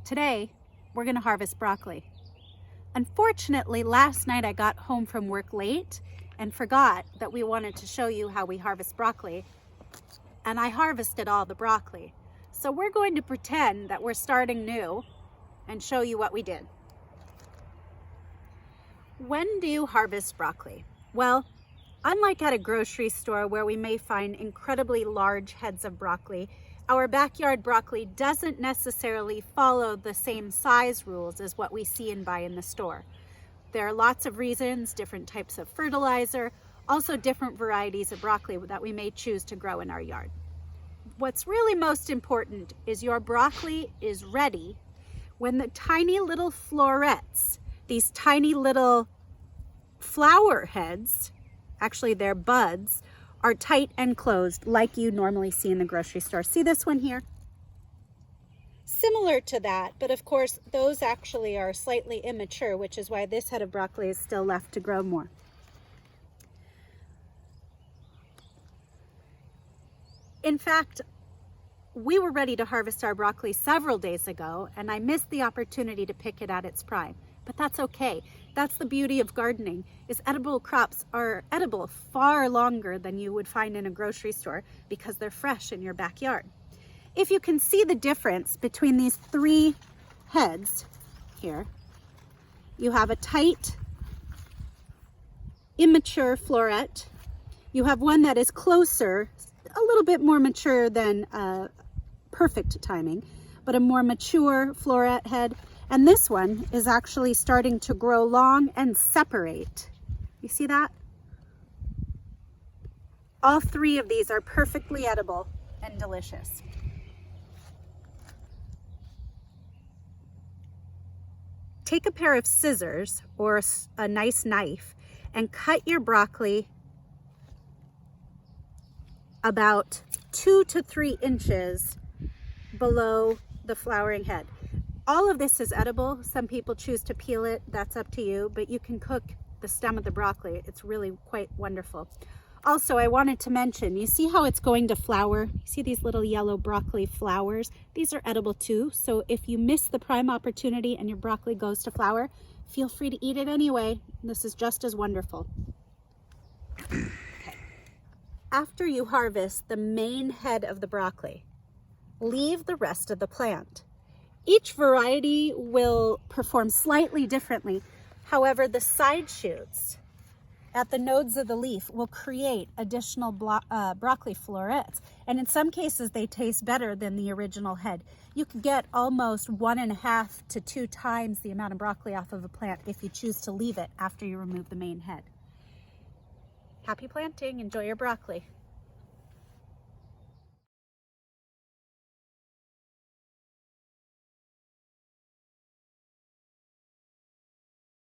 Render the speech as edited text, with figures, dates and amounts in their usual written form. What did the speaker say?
Today, we're going to harvest broccoli. Unfortunately, last night I got home from work late and forgot that we wanted to show you how we harvest broccoli, and I harvested all the broccoli. So we're going to pretend that we're starting new and show you what we did. When do you harvest broccoli? Well, unlike at a grocery store where we may find incredibly large heads of broccoli, our backyard broccoli doesn't necessarily follow the same size rules as what we see and buy in the store. There are lots of reasons, different types of fertilizer, also different varieties of broccoli that we may choose to grow in our yard. What's really most important is your broccoli is ready when the tiny little florets, these tiny little flower heads, actually they're buds, are tight and closed like you normally see in the grocery store. See this one here? Similar to that, but of course those actually are slightly immature, which is why this head of broccoli is still left to grow more. In fact, we were ready to harvest our broccoli several days ago, and I missed the opportunity to pick it at its prime. But that's okay. That's the beauty of gardening, is edible crops are edible far longer than you would find in a grocery store because they're fresh in your backyard. If you can see the difference between these three heads here, you have a tight, immature floret. You have one that is closer, a little bit more mature than perfect timing, but a more mature floret head. And this one is actually starting to grow long and separate. You see that? All three of these are perfectly edible and delicious. Take a pair of scissors or a nice knife and cut your broccoli about 2 to 3 inches below the flowering head. All of this is edible. Some people choose to peel it, that's up to you, but you can cook the stem of the broccoli. It's really quite wonderful. Also, I wanted to mention, you see how it's going to flower? You see these little yellow broccoli flowers? These are edible too, so if you miss the prime opportunity and your broccoli goes to flower, feel free to eat it anyway. This is just as wonderful. Okay. After you harvest the main head of the broccoli, leave the rest of the plant. Each variety will perform slightly differently. However, the side shoots at the nodes of the leaf will create additional broccoli florets. And in some cases, they taste better than the original head. You can get almost 1.5 to 2 times the amount of broccoli off of a plant if you choose to leave it after you remove the main head. Happy planting, enjoy your broccoli.